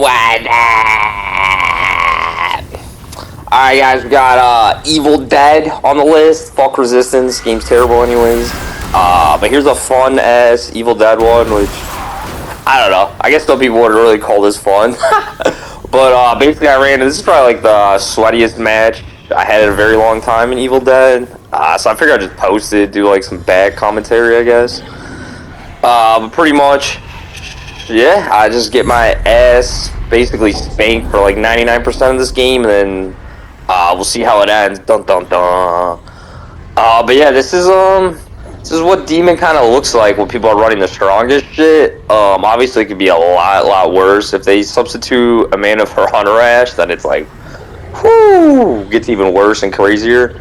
what Alright guys, we got Evil Dead on the list. Fuck Resistance, game's terrible anyways. But here's a fun ass Evil Dead one, which I don't know. I guess some people would really call this fun. But basically this is probably like the sweatiest match I had in a very long time in Evil Dead. So I figured I'd just post it, do like some bad commentary, I guess. But pretty much, yeah, I just get my ass basically spanked for like 99% of this game, and then we'll see how it ends. Dun dun dun. But yeah, this is what Demon kind of looks like when people are running the strongest shit. Obviously it could be a lot worse. If they substitute Amanda for Hunter Ash, then it's like, whoo, gets even worse and crazier.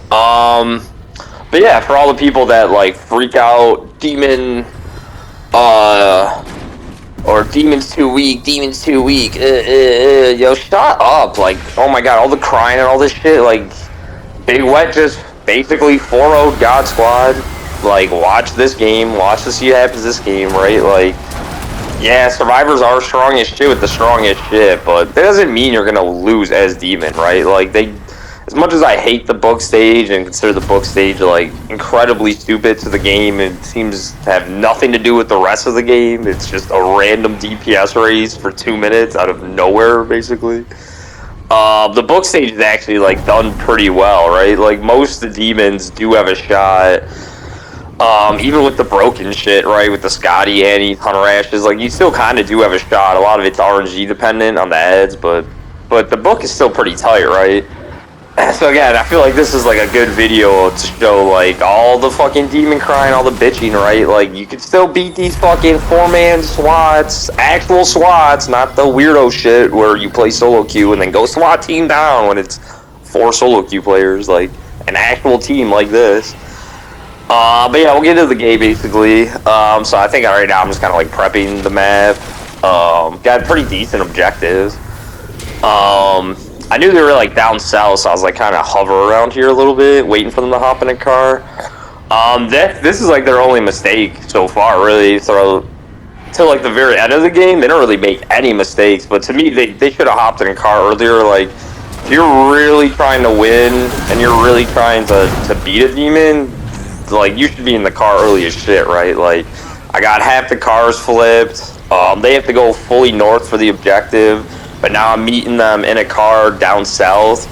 But yeah, for all the people that like freak out, Demon, or Demon's too weak, yo, shut up. Like, oh my god, all the crying and all this shit, like, Big Wet just basically 4-0'd God Squad. Like, watch this game, watch to see what happens this game, right? Like, yeah, survivors are strong as shit with the strongest shit, but that doesn't mean you're gonna lose as Demon, right? Like, as much as I hate the book stage and consider the book stage like incredibly stupid to the game, it seems to have nothing to do with the rest of the game. It's just a random DPS race for 2 minutes out of nowhere, basically. The book stage is actually like done pretty well, right? Like most of the demons do have a shot. Even with the broken shit, right? With the Scotty, Annie, Hunter Ashes, like you still kind of do have a shot. A lot of it's RNG dependent on the heads, but the book is still pretty tight, right? So again, I feel like this is like a good video to show like all the fucking demon crying, all the bitching, right? Like you could still beat these fucking 4-man SWATs, actual SWATs, not the weirdo shit where you play solo queue and then go SWAT team down when it's 4 solo queue players, like an actual team like this. But yeah, we'll get into the game basically. So I think right now I'm just kind of like prepping the map. Got pretty decent objectives. I knew they were like down south, so I was like kind of hover around here a little bit, waiting for them to hop in a car. This is like their only mistake so far, really. So till like the very end of the game, they don't really make any mistakes. But to me, they should have hopped in a car earlier. Like, if you're really trying to win and you're really trying to beat a demon, like you should be in the car early as shit, right? Like, I got half the cars flipped. They have to go fully north for the objective. But now I'm meeting them in a car down south.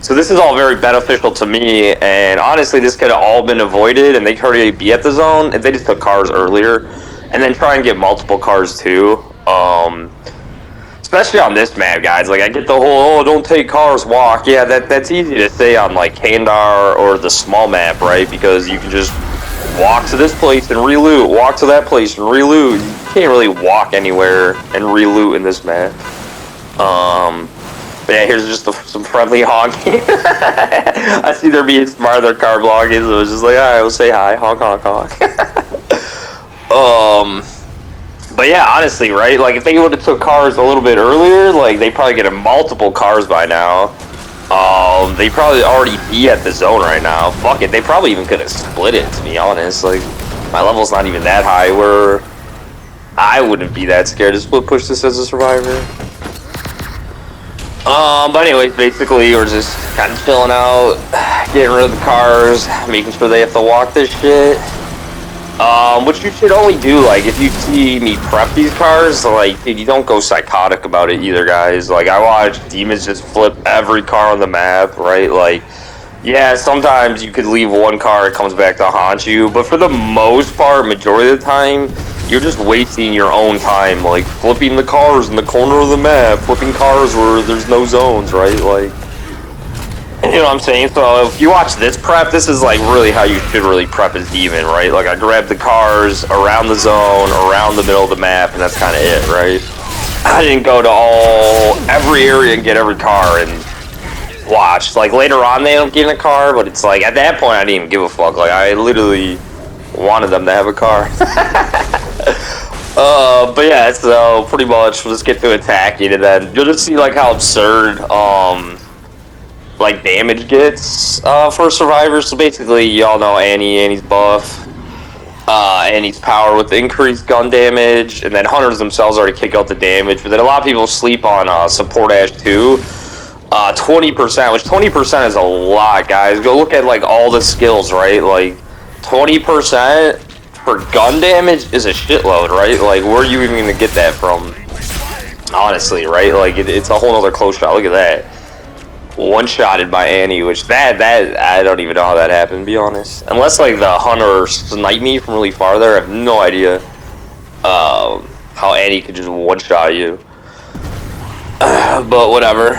So this is all very beneficial to me, and honestly this could have all been avoided and they could already be at the zone if they just took cars earlier. And then try and get multiple cars too. Especially on this map, guys. Like I get the whole, oh, don't take cars, walk. Yeah, that's easy to say on like Kandar or the small map, right? Because you can just walk to this place and re-loot, walk to that place and re-loot. You can't really walk anywhere and re-loot in this map. But yeah, here's just some friendly honking. I see they're being smart, their car vlogging, so it was just like, alright, we'll say hi, honk, honk, honk. But yeah, honestly, right, like, if they would have took cars a little bit earlier, like, they probably get multiple cars by now. They probably already be at the zone right now. Fuck it, they probably even could have split it, to be honest. Like, my level's not even that high, where I wouldn't be that scared to split push this as a survivor. But anyways, basically, we're just kind of chilling out, getting rid of the cars, making sure they have to walk this shit. Which you should only do, like, if you see me prep these cars, like, dude, you don't go psychotic about it either, guys. Like, I watch demons just flip every car on the map, right? Like, yeah, sometimes you could leave one car, it comes back to haunt you, but for the most part, majority of the time, you're just wasting your own time, like flipping the cars in the corner of the map, flipping cars where there's no zones, right? Like, you know what I'm saying? So if you watch this prep, this is like really how you should really prep as Demon, right? Like I grabbed the cars around the zone, around the middle of the map, and that's kind of it, right? I didn't go to every area and get every car and watch. Like later on they don't get in a car, but it's like at that point I didn't even give a fuck. Like I literally wanted them to have a car. But yeah, so pretty much we'll just get to attacking, and then you'll just see like how absurd like damage gets for survivors. So basically, y'all know Annie's buff. Annie's power with increased gun damage, and then hunters themselves already kick out the damage. But then a lot of people sleep on support Ash too. 20%, which 20% is a lot, guys. Go look at like all the skills, right? Like 20% for gun damage is a shitload, right? Like where are you even gonna get that from? Honestly, right? Like it's a whole other close shot. Look at that. One-shotted by Annie, which that I don't even know how that happened, to be honest. Unless like the hunter sniped me from really far there, I have no idea how Annie could just one-shot you. But whatever.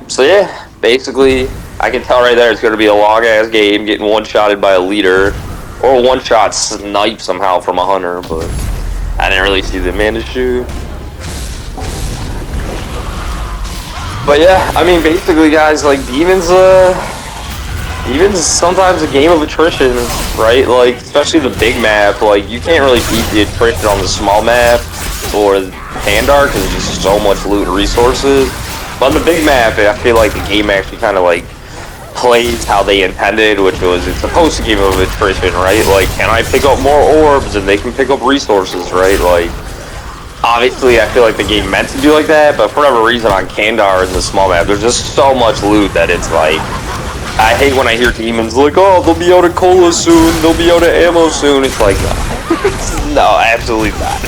So yeah, basically, I can tell right there it's gonna be a long-ass game, getting one-shotted by a leader, or one-shot snipe somehow from a hunter, but I didn't really see the man to shoot. But yeah, I mean, basically, guys, like, Demons sometimes a game of attrition, right? Like, especially the big map, like, you can't really beat the attrition on the small map or Pandar, because there's just so much loot and resources. But on the big map, I feel like the game actually kind of, like, plays how they intended, which was, it's supposed to game of attrition, right? Like, can I pick up more orbs, and they can pick up resources, right? Like, obviously, I feel like the game meant to do like that, but for whatever reason on Kandar in the small map, there's just so much loot that it's like, I hate when I hear demons like, oh, they'll be out of cola soon, they'll be out of ammo soon. It's like, no, absolutely not.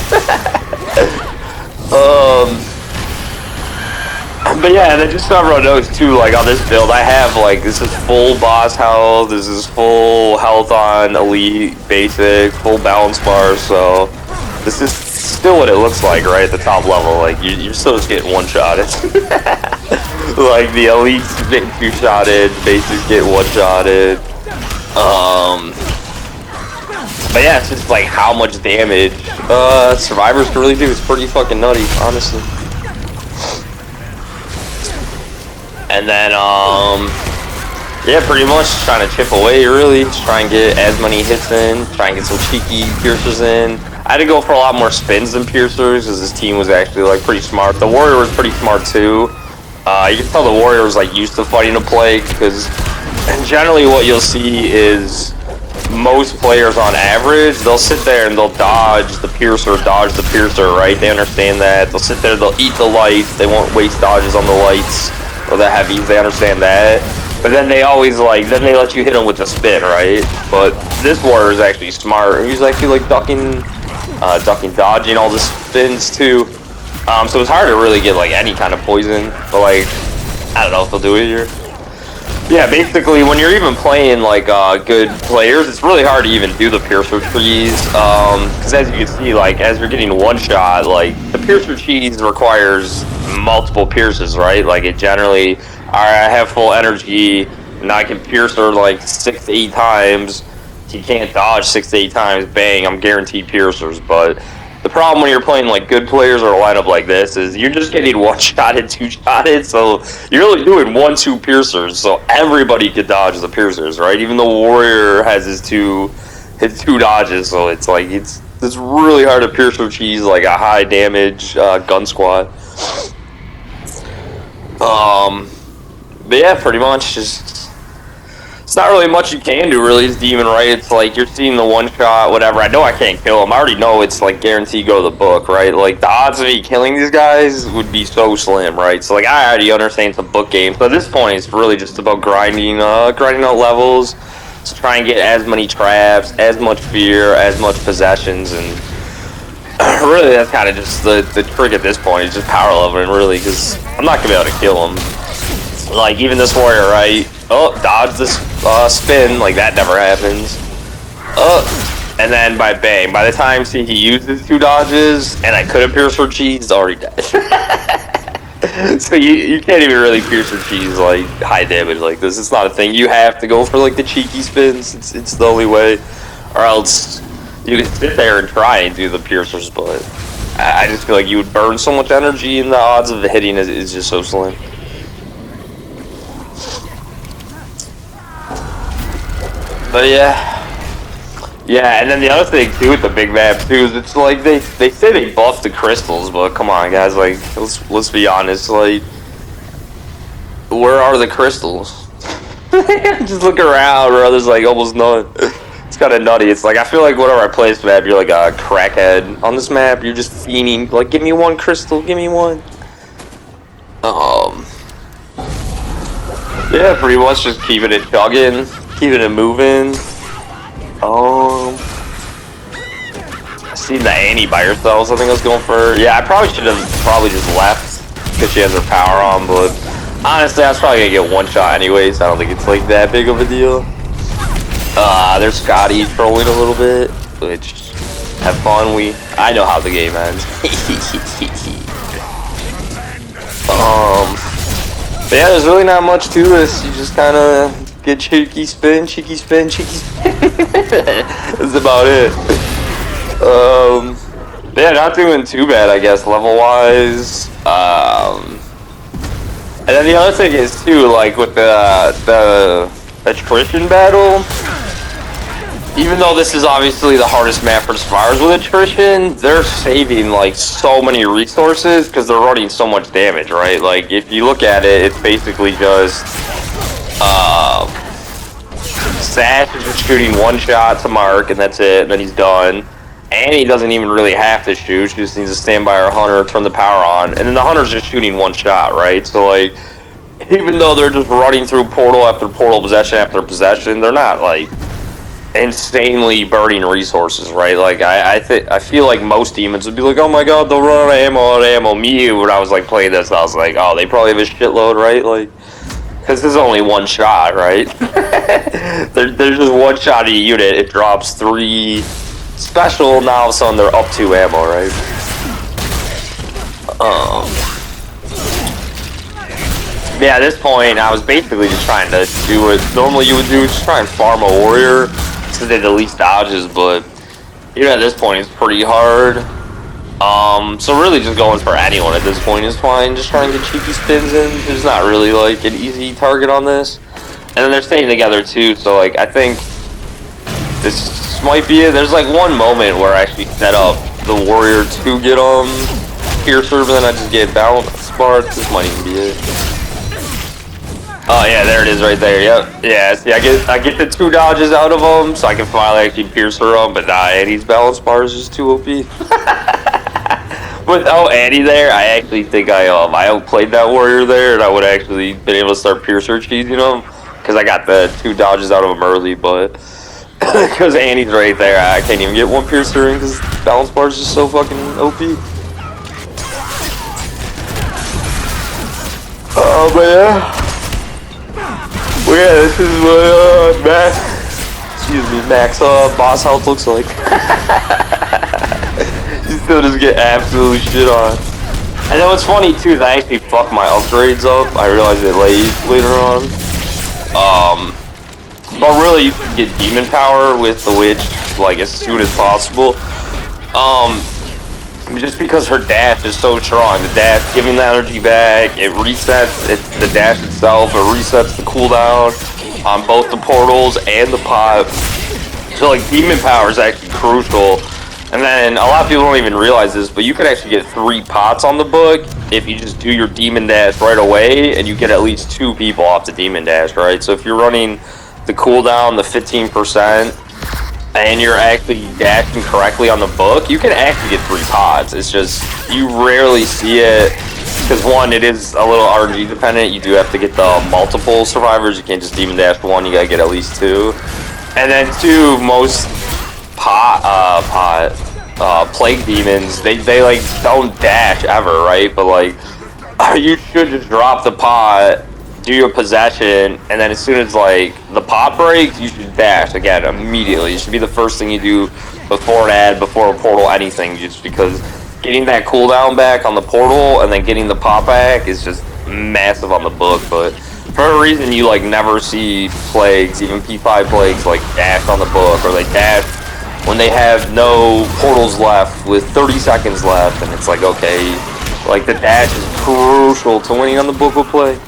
But yeah, and then just so everyone knows too, like on this build, I have like, this is full boss health, this is full health on elite, basic, full balance bar, so this is still what it looks like, right, at the top level. Like, you're still just getting one-shotted. Like, the elites get two-shotted, basics get one-shotted. But yeah, it's just like how much damage survivors can really do. It's pretty fucking nutty, honestly. And then, yeah, pretty much trying to chip away, really. Just try and get as many hits in, try and get some cheeky piercers in. I had to go for a lot more spins than piercers, because this team was actually, like, pretty smart. The Warrior was pretty smart, too. You can tell the Warrior was, like, used to fighting a plague, because generally what you'll see is most players on average, they'll sit there and they'll dodge the piercer, right? They understand that. They'll sit there, they'll eat the lights, they won't waste dodges on the lights, or the heavies, they understand that. But then they always, like, then they let you hit them with the spin, right? But this Warrior is actually smart. He's actually, like, ducking, dodging all the spins, too. So it's hard to really get, like, any kind of poison. But, like, I don't know if they'll do it here. Yeah, basically, when you're even playing, like, good players, it's really hard to even do the piercer trees. Because as you can see, like, as you're getting one shot, like, the piercer cheese requires multiple pierces, right? Like, it generally, alright, I have full energy, and I can piercer, like, 6 to 8 times. You can't dodge 6 to 8 times, bang, I'm guaranteed piercers. But the problem when you're playing like good players or a lineup like this is you're just getting one-shotted, two-shotted, so you're only doing 1-2 piercers, so everybody could dodge the piercers, right? Even the Warrior has his two dodges, so it's like it's really hard to piercer cheese like a high damage gun squad. But yeah, pretty much just. It's not really much you can do, really. It's Demon, right? It's like you're seeing the one shot, whatever. I know I can't kill him. I already know it's like guaranteed go to the book, right? Like the odds of me killing these guys would be so slim, right? So like I already understand it's a book game. So at this point, it's really just about grinding out levels to try and get as many traps, as much fear, as much possessions, and really that's kind of just the trick at this point. It's just power leveling, really, because I'm not gonna be able to kill him. Like even this Warrior, right? Oh, dodge this spin, like that never happens. And then by the time he used his 2 dodges, and I couldn't pierce her cheese, it's already dead. So you can't even really pierce her cheese like high damage like this. It's not a thing. You have to go for like the cheeky spins. It's the only way, or else you can sit there and try and do the piercers, but I just feel like you would burn so much energy, and the odds of hitting is just so slim. But yeah, and then the other thing too with the big map too is it's like they say they buffed the crystals, but come on guys, like let's be honest, like where are the crystals? Just look around, bro. There's like almost none. It's kind of nutty. It's like, I feel like whenever I play this map, you're like a crackhead on this map. You're just fiending, like, give me one crystal, give me one. Yeah, pretty much just keeping it chugging, keeping it moving. I seen the Annie by herself, so I think I was going for her. Yeah, I probably should have just left because she has her power on, but honestly, I was probably gonna get one shot anyways. I don't think it's like that big of a deal. There's Scotty trolling a little bit, which, have fun. I know how the game ends. But yeah, there's really not much to this. You just kind of get cheeky spin, cheeky spin, cheeky spin. That's about it. But yeah, not doing too bad, I guess, level-wise. And then the other thing is, too, like, with the attrition battle, even though this is obviously the hardest map for survivors with attrition, they're saving, like, so many resources because they're running so much damage, right? Like, if you look at it, it's basically just, Sash is just shooting one shot to Mark, and that's it, and then he's done. Annie doesn't even really have to shoot, she just needs to stand by her hunter, turn the power on, and then the hunter's just shooting one shot, right? So, like, even though they're just running through portal after portal, possession after possession, they're not, like, insanely burning resources, right? Like, I feel like most demons would be like, oh my god, they'll run out of ammo. Me, when I was, like, playing this, I was like, oh, they probably have a shitload, right? Like, because this is only one shot, right? There's just one shot a unit, it drops 3 special, now all of a sudden they're up 2 ammo, right? Yeah, at this point, I was basically just trying to do what normally you would do, just try and farm a warrior to get the least dodges, but even at this point, it's pretty hard. So really just going for anyone at this point is fine, just trying to get cheeky spins in. There's not really, like, an easy target on this. And then they're staying together, too, so, like, I think this might be it. There's, like, one moment where I actually set up the warrior to get, Piercer, but then I just get balance sparks. This might even be it. Oh yeah, there it is right there. Yep. Yeah, see, I get the 2 dodges out of him, so I can finally actually pierce her up. But nah, Annie's balance bar is just too OP. Without Annie there, I actually think I outplayed that warrior there, and I would actually been able to start piercer cheesing him because I got the 2 dodges out of him early. But because Annie's right there, I can't even get one piercer in because balance bar is just so fucking OP. Oh, but yeah. Well, yeah, this is what Max boss health looks like. You still just get absolutely shit on. And then what's funny too is I actually fucked my upgrades up. I realized it later on. But really you can get demon power with the witch like as soon as possible. Just because her dash is so strong, the dash giving the energy back, it resets the dash itself, it resets the cooldown on both the portals and the pot. So like demon power is actually crucial. And then a lot of people don't even realize this, but you can actually get 3 pots on the book if you just do your demon dash right away, and you get at least 2 people off the demon dash, right? So if you're running the cooldown, the 15%, and you're actually dashing correctly on the book, you can actually get 3 pods. It's just, you rarely see it, because 1, it is a little RNG dependent. You do have to get the multiple survivors. You can't just demon dash 1, you gotta get at least 2. And then 2, most plague demons, they like don't dash ever, right? But like, you should just drop the pot, do your possession, and then as soon as like the pot breaks, you should dash again immediately. It should be the first thing you do before an ad, before a portal, anything, just because getting that cooldown back on the portal and then getting the pot back is just massive on the book. But for a reason, you like never see plagues, even P5 plagues, like dash on the book, or they dash when they have no portals left with 30 seconds left, and it's like, okay, like the dash is crucial to winning on the book of play.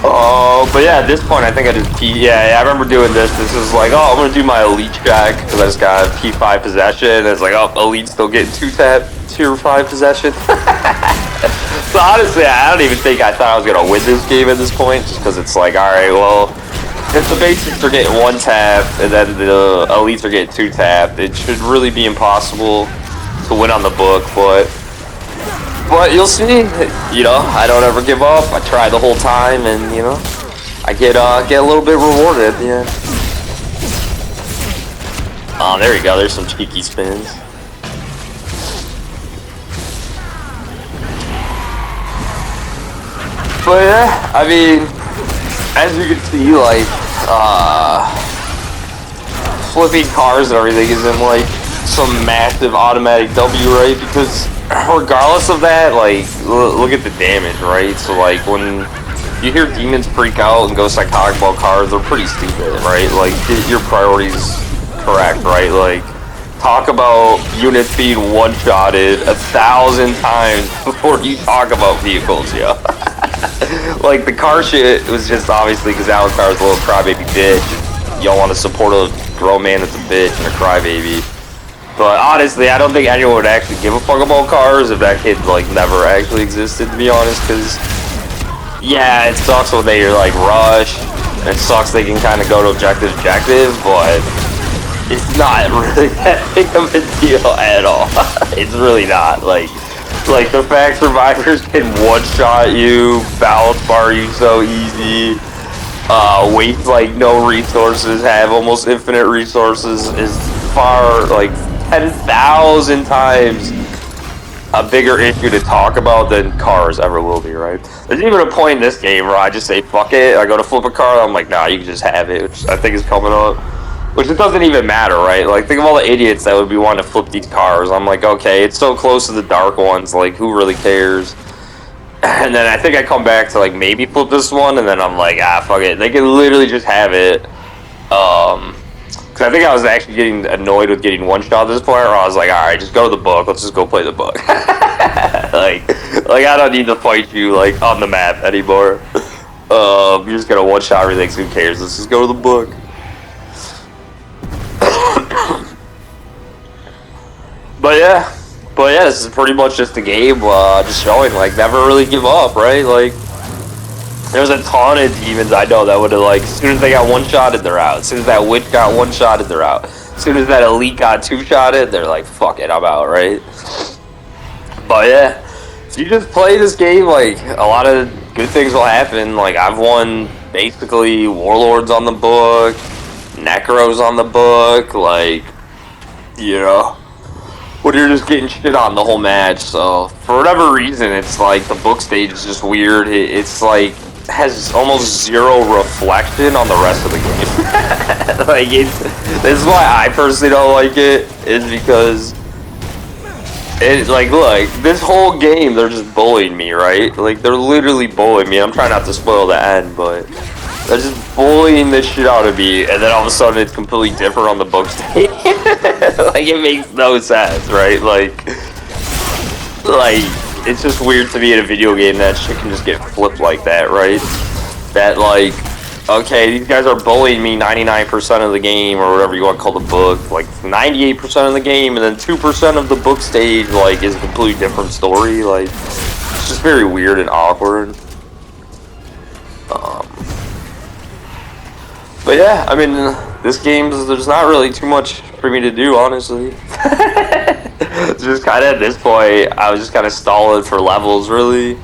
Oh, but yeah, at this point, I think I just I remember doing this. This is like, oh, I'm gonna do my elite check because I just got P5 possession. And it's like, oh, elite still getting 2-tap tier 5 possession. So honestly, I don't even think I thought I was gonna win this game at this point, just because it's like, all right, well, if the basics are getting 1 tap and then the elites are getting 2 tap, it should really be impossible to win on the book, but you'll see. You know, I don't ever give up. I try the whole time, and you know, I get a little bit rewarded at the end. Oh, there you go. There's some cheeky spins. But yeah, I mean, as you can see, like, flipping cars and everything isn't like some massive automatic W, right? Because regardless of that, like, look at the damage, right? So like, when you hear demons freak out and go psychotic about cars, they're pretty stupid, right? Like, get your priorities correct, right? Like, talk about units being one-shotted 1,000 times before you talk about vehicles, yo. Like, the car shit was just obviously because Alucard's a little crybaby bitch. You don't want to support a grown man that's a bitch and a crybaby. But honestly, I don't think anyone would actually give a fuck about cars if that kid, like, never actually existed, to be honest, because, yeah, it sucks when they, like, rush, and it sucks they can kind of go to objective, but it's not really that big of a deal at all. It's really not, like, the fact survivors can one-shot you, balance bar you so easy, waste, like, no resources, have almost infinite resources is far, like, 10,000 times a bigger issue to talk about than cars ever will be, right? There's even a point in this game where I just say, fuck it, I go to flip a car, I'm like, nah, you can just have it, which I think is coming up. Which it doesn't even matter, right? Like, think of all the idiots that would be wanting to flip these cars. I'm like, okay, it's so close to the dark ones, like, who really cares? And then I think I come back to, like, maybe flip this one, and then I'm like, ah, fuck it. They can literally just have it. Because I think I was actually getting annoyed with getting one-shot at this point, where I was like, alright, just go to the book, let's just go play the book. like, I don't need to fight you, like, on the map anymore. You're just gonna one-shot everything, so who cares? Let's just go to the book. But yeah, this is pretty much just a game, just showing, like, never really give up, right? Like, there's a ton of demons I know that would have, like, as soon as they got one-shotted, they're out. As soon as that witch got one-shotted, they're out. As soon as that elite got two-shotted, they're like, fuck it, I'm out, right? But yeah, if you just play this game, like, a lot of good things will happen. Like, I've won, basically, Warlords on the book, Necros on the book, like, you know, when you're just getting shit on the whole match. So for whatever reason, it's like the book stage is just weird. It's like has almost zero reflection on the rest of the game. Like, this is why I personally don't like it, is because it's like, look, this whole game they're just bullying me, right? Like, they're literally bullying me. I'm trying not to spoil the end, but they're just bullying the shit out of me, and then all of a sudden it's completely different on the book stage. Like, it makes no sense, right? Like, it's just weird to me in a video game that shit can just get flipped like that, right? That, like, okay, these guys are bullying me 99% of the game, or whatever you want to call the book, like, 98% of the game, and then 2% of the book stage, like, is a completely different story. Like, it's just very weird and awkward. But yeah, I mean, this game, there's not really too much for me to do, honestly. Just kind of at this point, I was just kind of stalling for levels, really.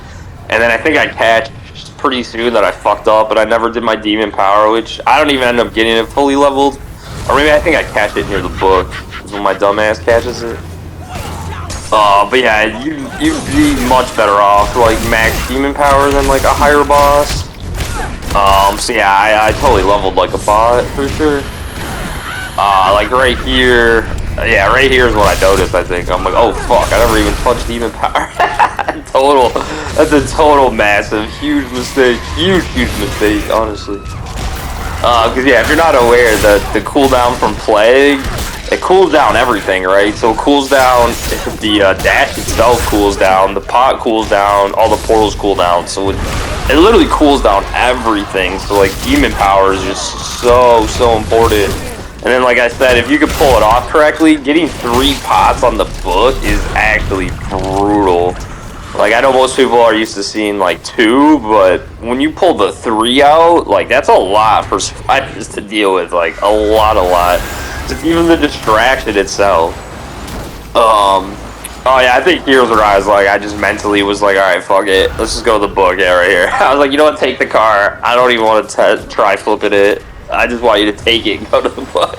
And then I think I catch pretty soon that I fucked up, but I never did my demon power, which I don't even end up getting it fully leveled. Or maybe I think I catch it near the book, is when my dumbass catches it. But yeah, you'd be much better off, like, max demon power than, like, a higher boss. So yeah, I totally leveled like a bot, for sure. Like right here, yeah, right here is what I noticed, I think. I'm like, oh fuck, I never even touched demon power. That's a total massive, huge mistake, huge mistake, honestly. Cause yeah, if you're not aware, the cooldown from Plague, it cools down everything, right? So it cools down, the dash itself cools down, the pot cools down, all the portals cool down, so it literally cools down everything. So like, demon power is just so important. And then, like I said, if you could pull it off correctly, getting 3 pots on the book is actually brutal. Like, I know most people are used to seeing, like, 2, but when you pull the 3 out, like, that's a lot for spiders to deal with. Like, a lot. Just even the distraction itself. Oh, yeah, I think here's where I was like, I just mentally was like, alright, fuck it. Let's just go to the book, yeah, right here. I was like, you know what, take the car. I don't even want to try flipping it. I just want you to take it and go to the book.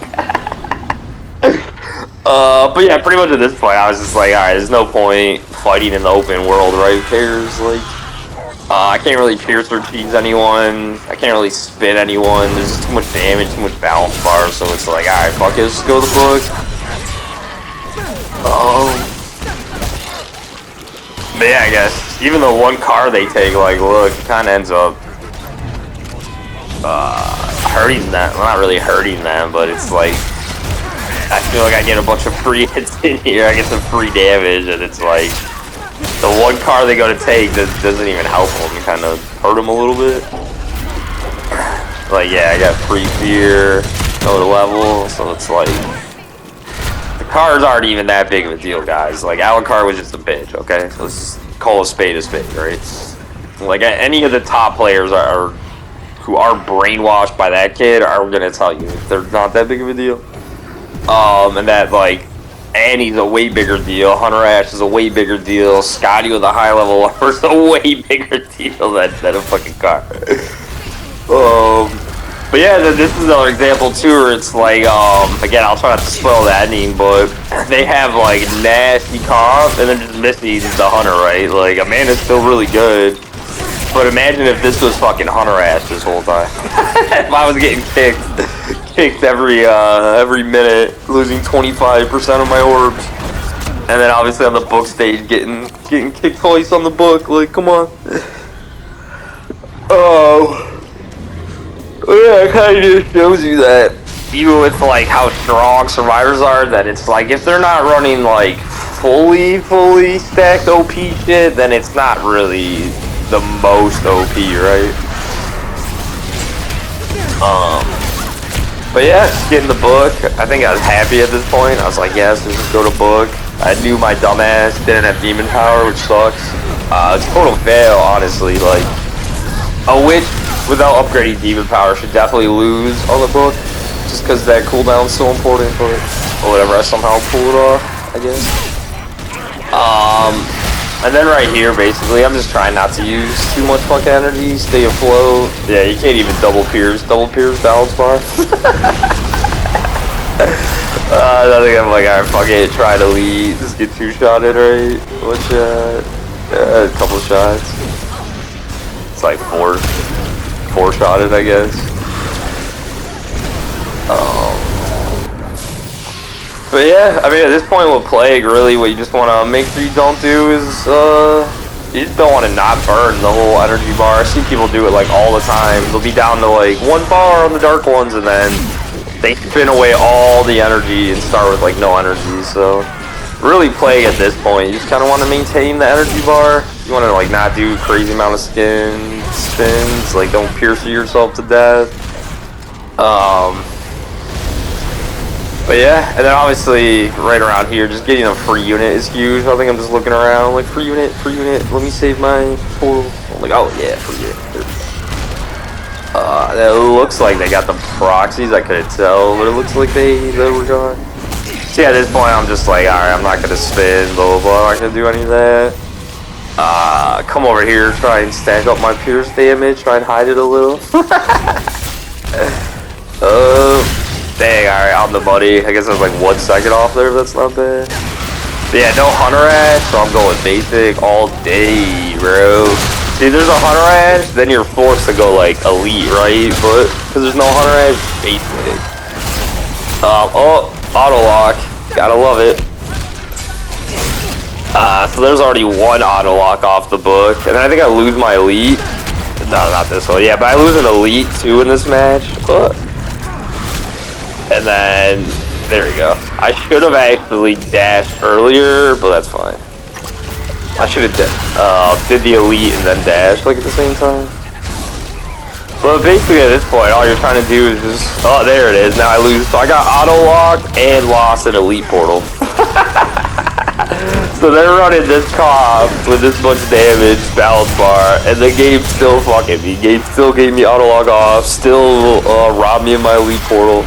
But yeah, pretty much at this point, I was just like, alright, there's no point fighting in the open world, right? Who cares? Like, I can't really pierce or cheese anyone. I can't really spin anyone. There's just too much damage, too much balance bar, so it's like, alright, fuck it, let's just go to the book. But yeah, I guess, even the one car they take, like, look, it kind of ends up, hurting them. Well, not really hurting them, but it's like, I feel like I get a bunch of free hits in here, I get some free damage, and it's like, the one car they go to take doesn't even help them, it kind of hurt them a little bit. Like, yeah, I got free fear, no level, so it's like, the car's aren't even that big of a deal, guys. Like, Alucard was just a bitch, okay? So let's just call a spade, right? Like, any of the top players who are brainwashed by that kid are gonna tell you they're not that big of a deal. And that, like, Annie's a way bigger deal, Hunter Ash is a way bigger deal, Scotty with a high level upper is a way bigger deal than a fucking car. But yeah, this is another example too, where it's like, again, I'll try not to spoil the ending, but they have like nasty comp, and then just Misty the Hunter, right? Like, Amanda's still really good, but imagine if this was fucking Hunter Ash this whole time. If I was getting kicked every minute, losing 25% of my orbs, and then obviously on the book stage getting kicked twice on the book. Like, come on. Oh. Yeah, it kind of just shows you that even with like how strong survivors are, that it's like if they're not running like fully stacked OP shit, then it's not really the most OP, right? But yeah, just getting the book. I think I was happy at this point. I was like, yes, let's just go to book. I knew my dumbass didn't have demon power, which sucks. It's a total fail, honestly. Like, a witch without upgrading demon power should definitely lose on the book, just because that cooldown is so important for it. Or whatever, I somehow pull it off, I guess. And then right here, basically, I'm just trying not to use too much fucking energy, stay afloat. Yeah, you can't even double pierce balance bar. I think I'm like, alright, fuck it, try to lead, just get 2-shotted, right? One shot, a couple shots. It's like 4-shotted, I guess. But yeah, I mean, at this point with Plague, really, what you just want to make sure you don't do is, you just don't want to not burn the whole energy bar. I see people do it, like, all the time. They'll be down to, like, 1 bar on the dark ones, and then they spin away all the energy and start with, like, no energy. So, really, Plague at this point, you just kind of want to maintain the energy bar. You want to, like, not do crazy amount of spins, like, don't pierce yourself to death. But yeah, and then obviously right around here, just getting a free unit is huge. I think I'm just looking around like free unit. Let me save my total. I'm like, oh yeah, free unit. That looks like they got the proxies. I couldn't tell, but it looks like they were gone. So yeah, at this point, I'm just like, all right, I'm not gonna spin, blah blah blah. I'm not gonna do any of that. Come over here, try and stack up my pierce damage, try and hide it a little. Dang, alright, I'm the buddy. I guess I was like 1 second off there, but that's not bad. But yeah, no Hunter Ash, so I'm going basic all day, bro. See, there's a Hunter Ash, then you're forced to go like elite, right? But, because there's no Hunter Ash, basic. Oh, auto lock. Gotta love it. So there's already 1 auto lock off the book, and I think I lose my elite. No, not this one. Yeah, but I lose an elite too in this match. And then, there we go. I should have actually dashed earlier, but that's fine. I should have did the elite and then dashed like at the same time. But basically at this point, all you're trying to do is just, oh, there it is. Now I lose. So I got auto locked and lost an elite portal. So they're running this comp with this much damage, balance bar, and the game still fucking me. Game still gave me auto log off, still robbed me of my elite portal.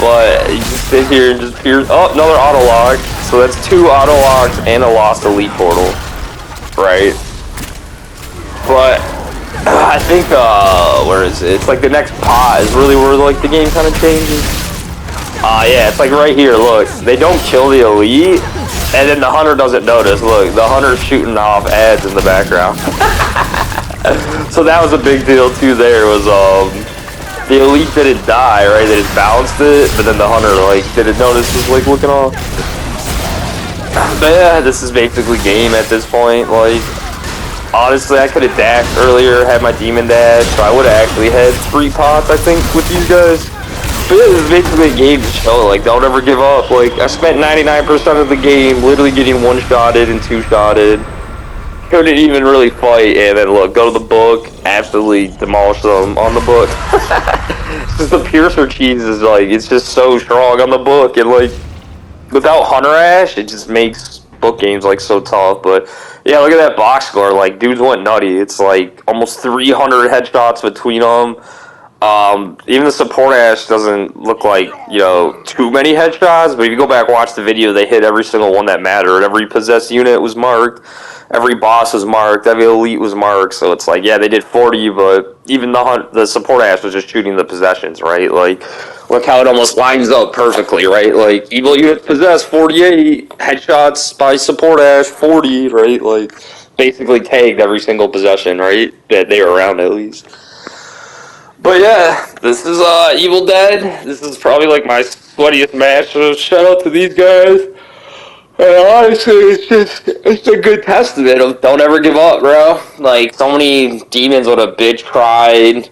But you just sit here and just pierce. Oh, another auto log. So that's 2 auto logs and a lost elite portal, right? But I think where is it? It's like the next pot is really where like the game kind of changes. Yeah, it's like right here. Look, they don't kill the elite. And then the hunter doesn't notice. Look, the hunter's shooting off ads in the background. So that was a big deal too. There was the elite didn't die, right? They just balanced it, but then the hunter like didn't notice, was like looking off. But yeah, this is basically game at this point. Like honestly, I could have dashed earlier, had my demon dash, so I would have actually had 3 pots, I think, with these guys. But yeah, this is basically a game to show, like, don't ever give up. Like, I spent 99% of the game literally getting 1-shotted and 2-shotted. Couldn't even really fight, and then look, go to the book, absolutely demolish them on the book. Just the Piercer cheese is like, it's just so strong on the book, and like, without Hunter Ash, it just makes book games like so tough. But yeah, look at that box score, like, dudes went nutty. It's like almost 300 headshots between them. Even the support Ash doesn't look like, you know, too many headshots, but if you go back and watch the video, they hit every single one that mattered. Every possessed unit was marked, every boss was marked, every elite was marked, so it's like, yeah, they did 40, but even the support Ash was just shooting the possessions, right? Like, look how it almost lines up perfectly, right? Like, evil units possessed 48, headshots by support Ash 40, right? Like, basically tagged every single possession, right? That they were around at least. But yeah, this is Evil Dead. This is probably like my sweatiest match, so shout out to these guys. And honestly, it's a good testament of don't ever give up, bro. Like, so many demons would have bitch cried,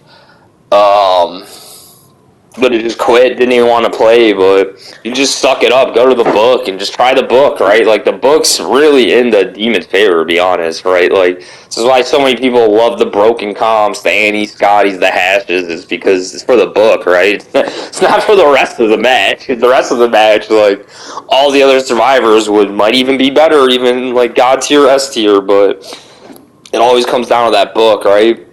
but it just quit, didn't even want to play, but you just suck it up, go to the book, and just try the book, right? Like, the book's really in the demon's favor, to be honest, right? Like, this is why so many people love the broken comps, the Annies, Scotties, the hashes, is because it's for the book, right? It's not for the rest of the match. The rest of the match, like, all the other survivors might even be better, even, like, God tier, S tier, but it always comes down to that book, right?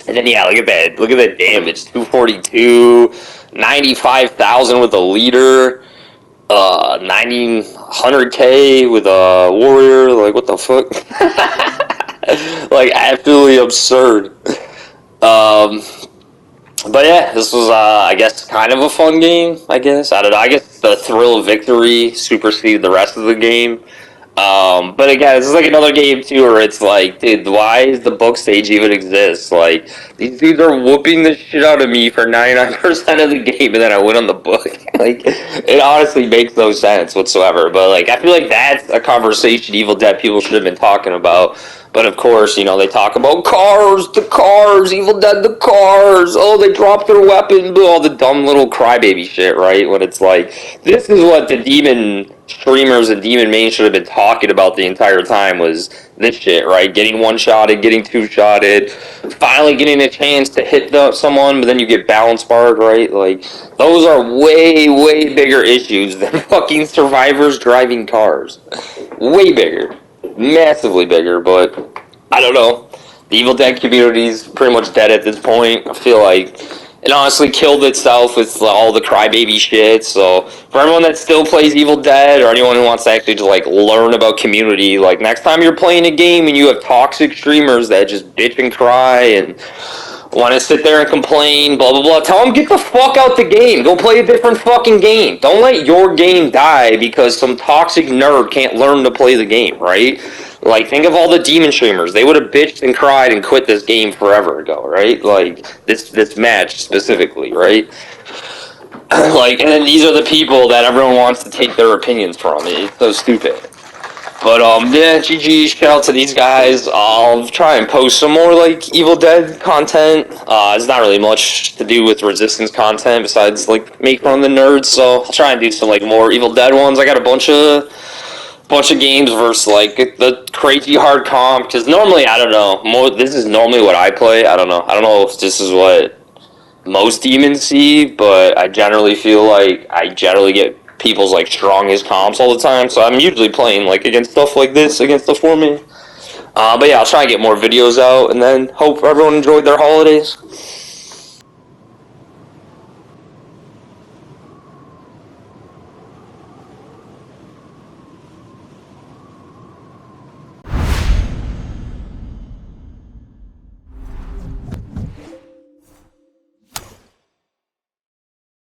And then, yeah, look at that damage, 242, 95,000 with a leader, 100K with a warrior, like, what the fuck? Like, absolutely absurd. But yeah, this was, I guess, kind of a fun game, I guess. I don't know, I guess the thrill of victory superseded the rest of the game. But again, this is like another game too where it's like, dude, why does the book stage even exist? Like, these dudes are whooping the shit out of me for 99% of the game, and then I win on the book. Like, it honestly makes no sense whatsoever. But like, I feel like that's a conversation Evil Dead people should have been talking about. But of course, you know, they talk about the cars, Evil Dead, the cars. Oh, they dropped their weapon, all the dumb little crybaby shit, right? When it's like, this is what the demon streamers and demon main should have been talking about the entire time, was this shit, right? Getting one-shotted, getting two-shotted, finally getting a chance to hit someone, but then you get balance barred, right? Like, those are way, way bigger issues than fucking survivors driving cars. Way bigger. Massively bigger, but I don't know. The Evil Dead community's pretty much dead at this point. I feel like it honestly killed itself with all the crybaby shit. So for everyone that still plays Evil Dead, or anyone who wants to actually just like learn about community, like next time you're playing a game and you have toxic streamers that just bitch and cry and want to sit there and complain, blah, blah, blah, tell them get the fuck out the game. Go play a different fucking game. Don't let your game die because some toxic nerd can't learn to play the game, right? Like, think of all the demon streamers. They would have bitched and cried and quit this game forever ago, right? Like, this match specifically, right? Like, and then these are the people that everyone wants to take their opinions from. It's so stupid. But, yeah, GG, shout out to these guys. I'll try and post some more, like, Evil Dead content. It's not really much to do with Resistance content besides, like, make fun of the nerds, so I'll try and do some, like, more Evil Dead ones. I got a bunch of games versus, like, the crazy hard comp, because normally, I don't know, this is normally what I play. I don't know if this is what most demons see, but I generally feel like I generally get people's like strongest comps all the time. So I'm usually playing like against stuff like this against the format. But yeah, I'll try and get more videos out, and then hope everyone enjoyed their holidays.